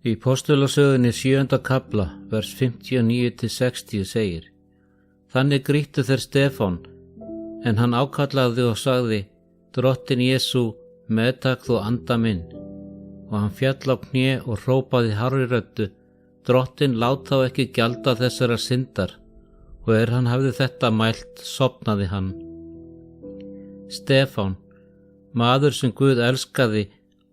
Í Postulasögunni 7. kafla, vers 59-60 segir: Þannig grýttu þeir Stefán, en hann ákallaði og sagði: Drottinn Jesú, meðtak þú anda minn. Og hann fjall á kné og hrópaði hárri röddu: Drottinn, lát þá ekki gjalda þessara syndar. Og hann hafði þetta mælt, sofnaði hann. Stefán, maður sem Guð elskaði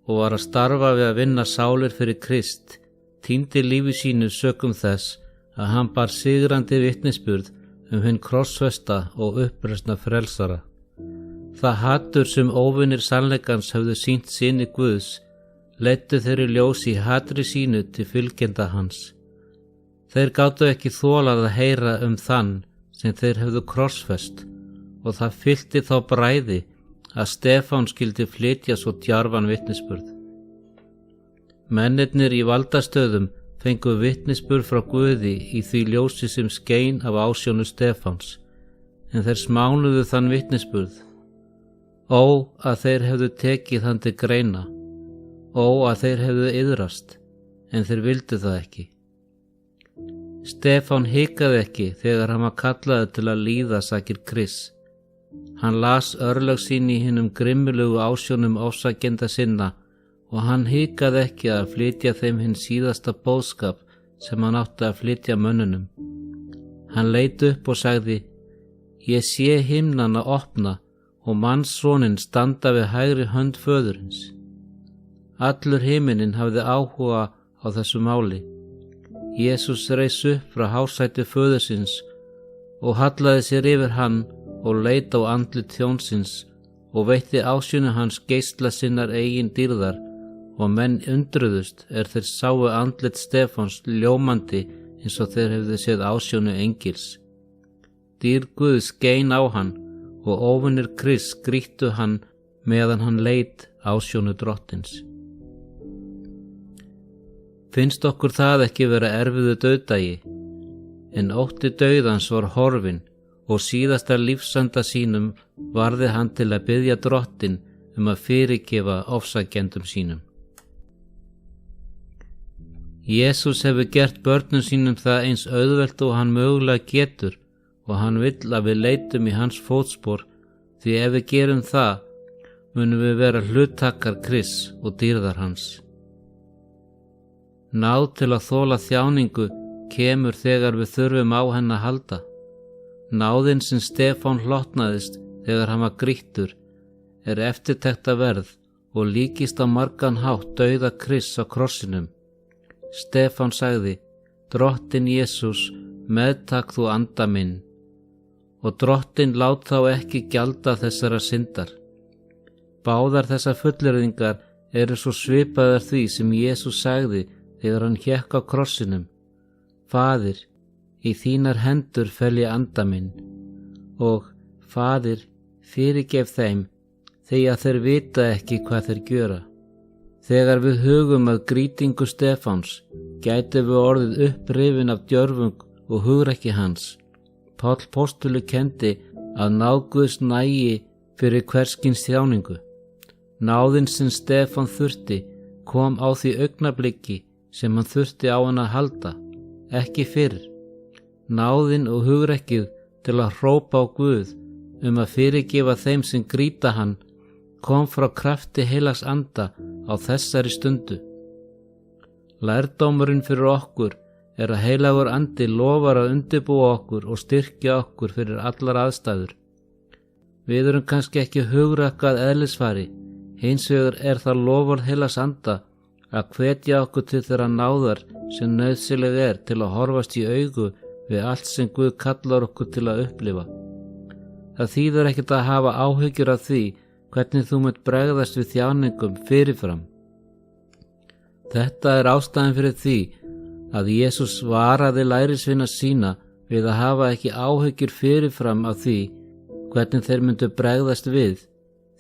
og var að starfa við að vinna sálir fyrir Krist, týndi lífi sínu sökum þess að hann bar sigrandi vitnisburð hinn krossfesta og uppreisna frelsara. Það hatur sem óvinir sannleikans höfðu sýnt syni Guðs, leiddu þeir í ljós í hatri sínu til fylgjenda hans. Þeir gátu ekki þolað að heyra þann sem þeir höfðu krossfest, og það fyllti þá bræði að Stefán skyldi flytja svo djarfan vitnisburð. Mennirnir í valdastöðum fengu vitnisburð frá Guði í því ljósi sem skein af ásjónu Stefáns, en þeir smánuðu þann vitnisburð. Ó, að þeir hefðu tekið hann til greina, ó, að þeir hefðu iðrast, en þeir vildu það ekki. Stefán hikaði ekki þegar hann var kallaður til að líða sakir Krists. Hann las örlög sín í hinum grimmilegu ásjónum ofsakenda sinna og hann hikaði ekki að flytja þeim hinn síðasta boðskap sem hann átti að flytja mönnunum. Hann leit upp og sagði: Ég sé himnana opna og mannssoninn standa við hægri hönd föðurins. Allur himinin hafði áhuga á þessu máli. Jesús reis upp frá hásæti föðursins og hallaði sér yfir hann og leit á andlit þjónsins og veitti ásjónu hans geisla sinnar eigin dýrðar, og menn undruðust þeir sáu andlit Stefáns ljómandi eins og þeir hefðu séð ásjónu engils. Dýr Guðs skein á hann og óvinir Krists grýttu hann meðan hann leit ásjónu Drottins. Finnst okkur það ekki vera erfiðu dauðdagi, en ótti dauðans var horfinn og síðasta lífsanda sínum varði hann til að biðja Drottinn að fyrirgefa ofsakendum sínum. Jesús hefur gert börnum sínum það eins auðvelt og hann mögulega getur, og hann vill að við leitum í hans fótspor, því ef við gerum það, munum við vera hluttakar Krists og dýrðar hans. Náð til að þola þjáningu kemur þegar við þurfum á henni að halda. Náðin sem Stefán hlotnaðist þegar hann var grýttur eftirtektarverð og líkist á margan hátt dauða Krists á krossinum. Stefán sagði: Drottinn Jesús, meðtak þú anda minn. Og Drottinn lát þá ekki gjalda þessara syndar. Báðar þessar fullyrðingar eru svo svipaðar því sem Jesús sagði þegar hann hékk á krossinum: Faðir, í þínar hendur fel ég anda minn, og Faðir, fyrirgef þeim, því að þeir vita ekki hvað þeir gjöra. Þegar við hugum að grýtingu Stefáns, gætum við orðið upprifin af djörfung og hugrekki hans. Páll postuli kenndi að náð Guðs nægi fyrir hverskins þjáningu. Náðin sem Stefán þurfti kom á því augnablikki sem hann þurfti á hann að halda, ekki fyrr. Náðin og hugrekkið til að hrópa á Guð að fyrirgefa þeim sem grýta hann kom frá krafti heilags anda á þessari stundu. Lærdómurinn fyrir okkur að heilagur andi lofar að undirbúa okkur og styrkja okkur fyrir allar aðstæður. Við erum kannski ekki hugrakkað eðlisfari, hins vegar það lofar heilags anda að hvetja okkur til þeirra náðar sem nauðsynleg til að horfast í augu við allt sem Guð kallar okkur til að upplifa. Það þýðir ekkert að hafa áhyggjur af því hvernig þú munt bregðast við þjáningum fyrirfram. Þetta ástæðan fyrir því að Jesús varaði lærisveina sína við að hafa ekki áhyggjur fyrirfram af því hvernig þeir myndu bregðast við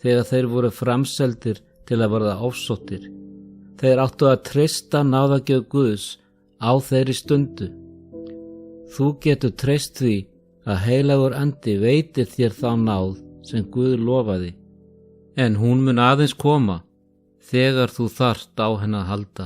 þegar þeir voru framseldir til að verða ofsóttir. Þeir áttu að treysta náðagjöf Guðs á þeirri stundu. Þú getur treyst því að heilagur andi veitir þér þá náð sem Guð lofaði, en hún mun aðeins koma þegar þú þarft á henni að halda.